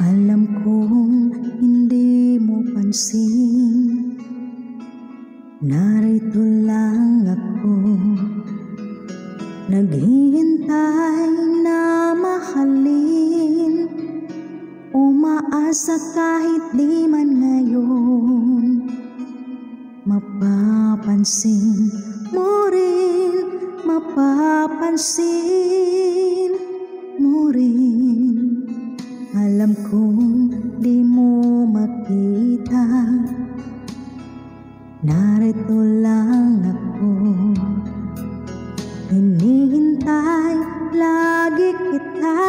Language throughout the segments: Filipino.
Alam kong hindi mo pansin, narito lang ako, naghihintay na mahalin, umaasa kahit di man ngayon. Mapapansin mo rin, mapapansin mo rin. Alam kong di mo makita, narito lang ako, hinihintay lagi kita,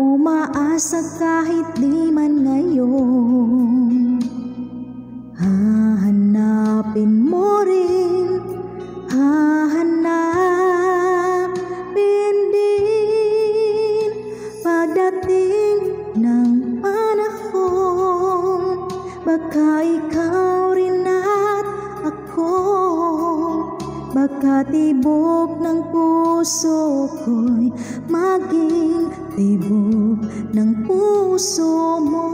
umaasa kahit di man ngayon. Hahanapin mo rin, hahanapin din, pagdating ng panahon, baka ikaw rin at ako, baka tibok ng puso ko'y maging tibok ng puso mo.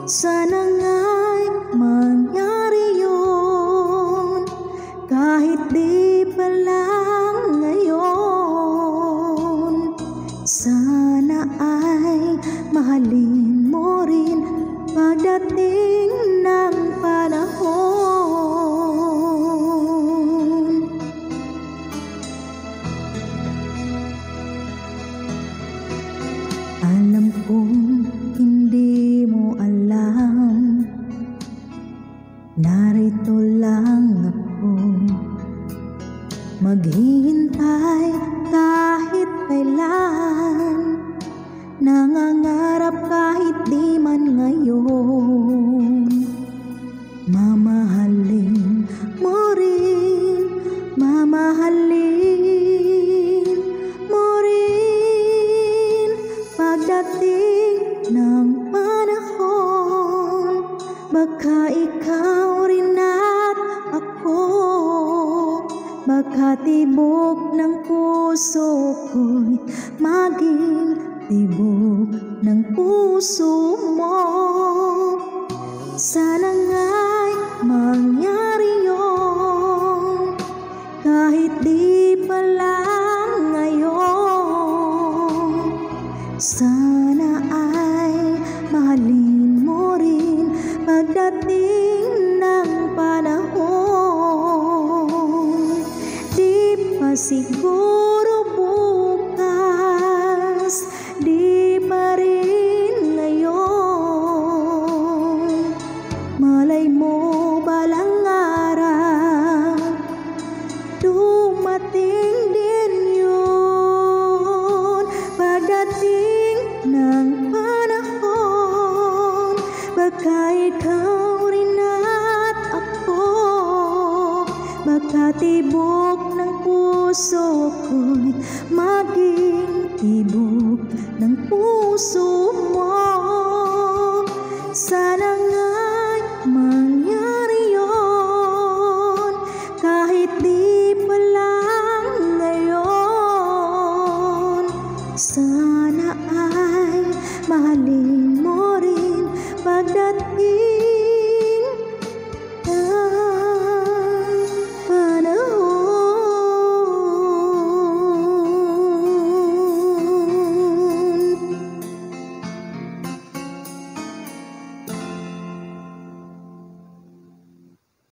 Sana nga'y mangyari yun, kahit di pa lang ngayon. Sana ay mahalin mo rin pagdating ng panahon. Alam kong hindi mo alam, narito lang ako, maghihintay kahit kailan, nangangarap kahit di man ngayon. Mamahalin mo rin, mamahalin mo rin, pagdating ng panahon, baka ikaw rin at ako, baka tibok ng puso ko'y maging tibok ng puso mo. Sana nga'y mangyari yun, kahit di pa lang ngayon. Sana ay mahalin mo rin pagdating ng panahon. Di pa siguro bukas, di pa rin ngayon. Malay mo balang araw, dumating din yun. Pagdating ng panahon, baka ikaw rin at ako, baka tibok ng puso ko'y maging tibok ng puso mo. Sana nga'y mangyari yun, kahit di pa lang ngayon. Sana ay mahalin mo rin pagdating